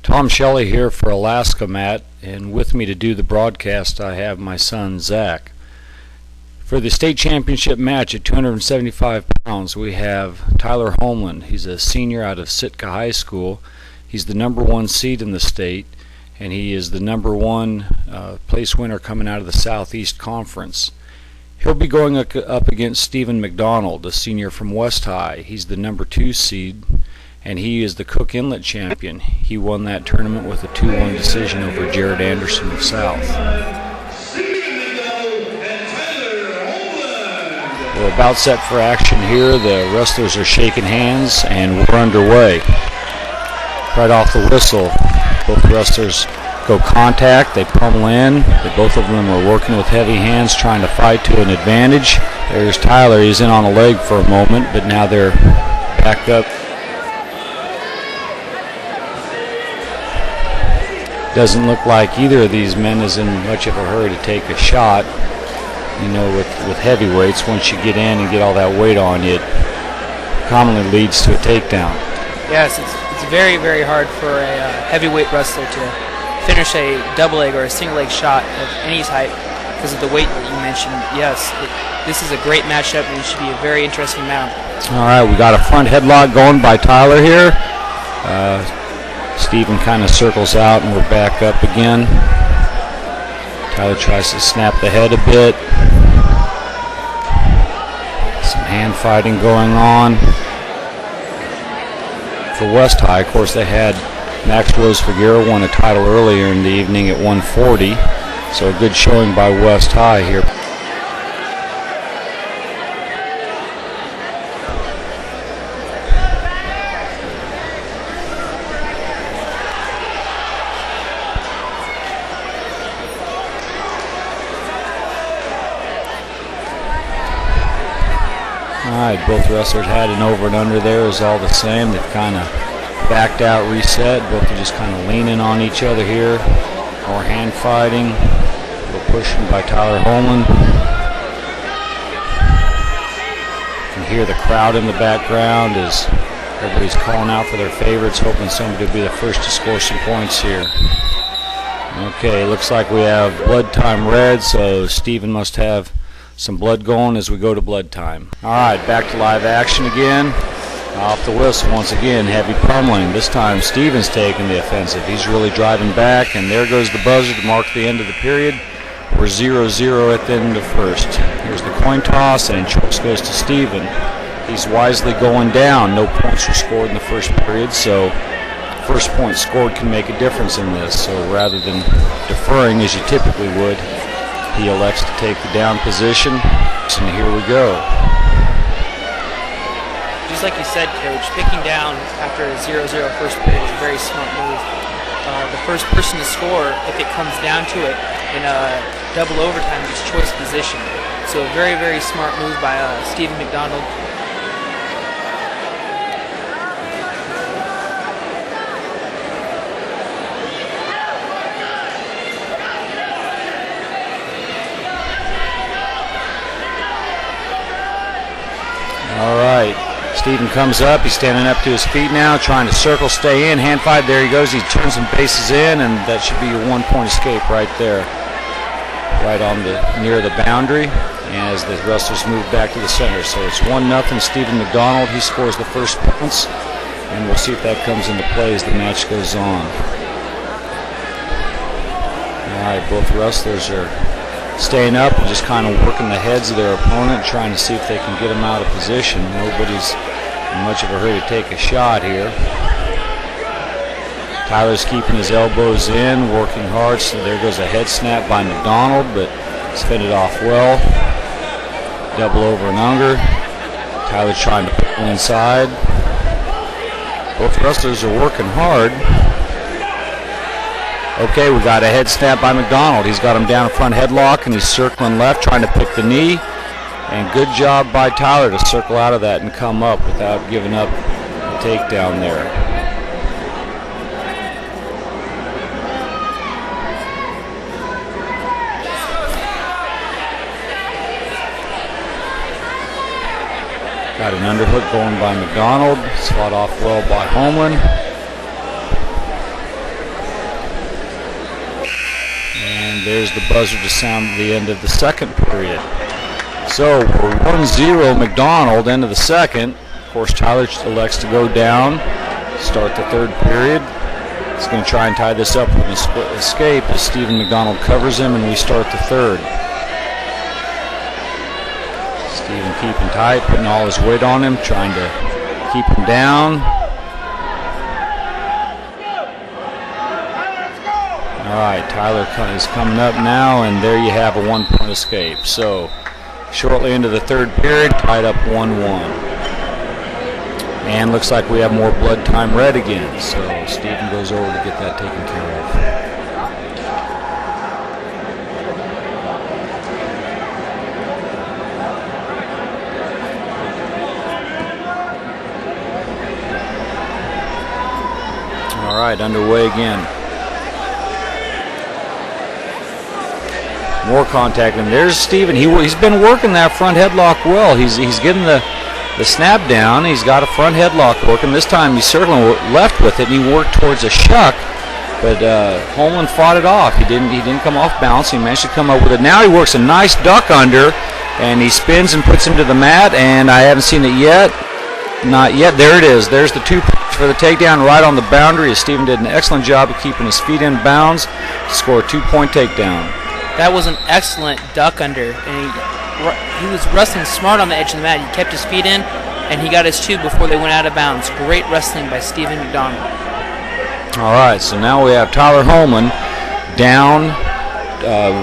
Tom Shelley here for Alaska Matt, and with me to do the broadcast I have my son Zach. For the state championship match at 275 pounds we have Tyler Holmlund. He's a senior out of Sitka High School. He's the #1 seed in the state, and he is the #1 place winner coming out of the Southeast Conference. He'll be going up against Stephen McDonald, a senior from West High. He's the #2 seed, and he is the Cook Inlet champion. He won that tournament with a 2-1 decision over Jared Anderson of South. We're about set for action here. The wrestlers are shaking hands, and we're underway. Right off the whistle, both wrestlers go contact, they pummel in. Both of them are working with heavy hands, trying to fight to an advantage. There's Tyler. He's in on a leg for a moment, but now they're back up. Doesn't look like either of these men is in much of a hurry to take a shot. You know, with heavyweights, once you get in and get all that weight on you, it commonly leads to a takedown. Yes, it's very, very hard for a heavyweight wrestler to finish a double leg or a single leg shot of any type because of the weight that you mentioned. Yes, this is a great matchup, and it should be a very interesting round. All right, we got a front headlock going by Tyler here. Stephen kind of circles out, and we're back up again. Tyler tries to snap the head a bit. Some hand fighting going on. For West High, of course, they had Max Rose-Figueroa won a title earlier in the evening at 140, so a good showing by West High here. Alright, both wrestlers had an over and under there. Is all the same. They've kind of backed out, reset. Both are just kind of leaning on each other here. More hand fighting. A little pushing by Tyler Holmlund. You can hear the crowd in the background as everybody's calling out for their favorites, hoping somebody will be the first to score some points here. Okay, looks like we have blood time red, so Stephen must have some blood going as we go to blood time. Alright, back to live action again. Off the whistle once again, heavy pummeling. This time Stephen's taking the offensive. He's really driving back, and there goes the buzzer to mark the end of the period. We're 0-0 at the end of first. Here's the coin toss, and choice goes to Stephen. He's wisely going down. No points were scored in the first period, so first point scored can make a difference in this. So rather than deferring as you typically would, he elects to take the down position, and here we go. Just like you said, Coach, picking down after a 0-0 first period is a very smart move. The first person to score, if it comes down to it, in a double overtime, is choice position. So a very, very smart move by Stephen McDonald. All right, Stephen comes up. He's standing up to his feet now, trying to circle, stay in, hand fight. There he goes. He turns some bases in, and that should be your one-point escape right there, right on near the boundary. And as the wrestlers move back to the center, so it's 1-0. Stephen McDonald. He scores the first points, and we'll see if that comes into play as the match goes on. All right, both wrestlers are staying up and just kind of working the heads of their opponent, trying to see if they can get them out of position. Nobody's in much of a hurry to take a shot here. Tyler's keeping his elbows in, working hard, so there goes a head snap by McDonald, but it's fended off well. Double over and under. Tyler's trying to pull inside. Both wrestlers are working hard. Okay, we got a head snap by McDonald. He's got him down a front headlock, and he's circling left, trying to pick the knee. And good job by Tyler to circle out of that and come up without giving up a takedown there. Got an underhook going by McDonald. It's fought off well by Holmlund. And there's the buzzer to sound the end of the second period. So we're 1-0 McDonald, end of the second. Of course, Tyler elects to go down, start the third period. He's going to try and tie this up with a split escape as Stephen McDonald covers him, and we start the third. Stephen keeping tight, putting all his weight on him, trying to keep him down. All right, Tyler is coming up now, and there you have a 1-point escape. So shortly into the third period, tied up 1-1. And looks like we have more blood time red again. So Stephen goes over to get that taken care of. All right, underway again. More contact, and there's Stephen. He's been working that front headlock well. He's getting the snap down. He's got a front headlock working. This time he certainly left with it, and he worked towards a shuck, but Holmlund fought it off. He didn't come off balance. He managed to come up with it. Now he works a nice duck under, and he spins and puts him to the mat, and I haven't seen it yet. Not yet. There it is. There's the 2 points for the takedown right on the boundary, as Stephen did an excellent job of keeping his feet in bounds to score a 2-point takedown. That was an excellent duck under, and he was wrestling smart on the edge of the mat. He kept his feet in, and he got his 2 before they went out of bounds. Great wrestling by Stephen McDonald. All right, so now we have Tyler Holmlund down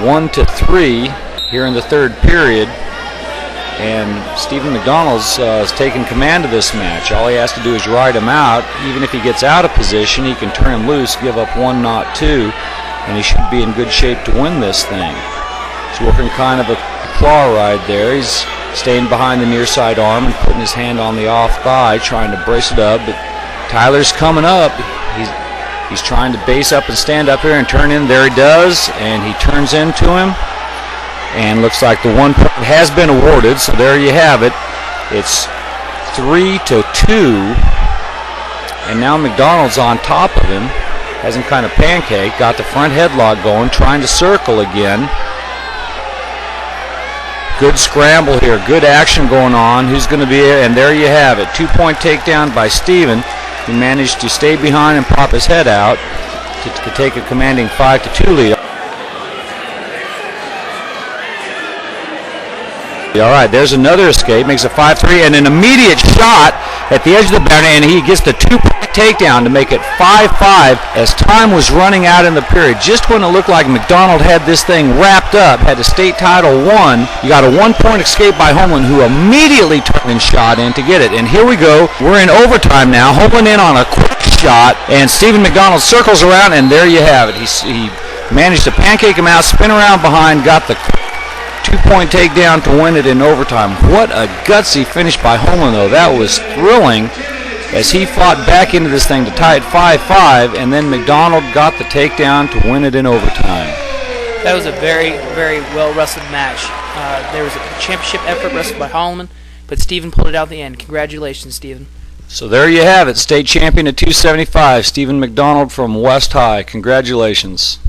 1-3 here in the third period, and Stephen McDonald's has taken command of this match. All he has to do is ride him out. Even if he gets out of position, he can turn him loose, give up 1, not 2. And he should be in good shape to win this thing. He's working kind of a claw ride there. He's staying behind the near side arm and putting his hand on the off thigh, trying to brace it up. But Tyler's coming up. He's trying to base up and stand up here and turn in. There he does, and he turns into him. And looks like the 1 point has been awarded, so there you have it. It's 3-2. And now McDonald's on top of him. Has him kind of pancake, got the front headlock going, trying to circle again. Good scramble here, good action going on. Who's going to be there? And there you have it. 2-point takedown by Stephen. He managed to stay behind and pop his head out to take a commanding 5-2 lead. All right, there's another escape, makes a 5-3, and an immediate shot at the edge of the boundary, and he gets the 2-point takedown to make it 5-5 as time was running out in the period. Just when it looked like McDonald had this thing wrapped up, had the state title won, you got a 1-point escape by Holmlund, who immediately turned and shot in to get it. And here we go, we're in overtime now. Holmlund in on a quick shot, and Stephen McDonald circles around, and there you have it. He managed to pancake him out, spin around behind, got the 2-point takedown to win it in overtime. What a gutsy finish by Holmlund, though. That was thrilling as he fought back into this thing to tie it 5-5, and then McDonald got the takedown to win it in overtime. That was a very, very well-wrestled match. There was a championship effort wrestled by Holmlund, but Stephen pulled it out at the end. Congratulations, Stephen. So there you have it. State champion at 275, Stephen McDonald from West High. Congratulations.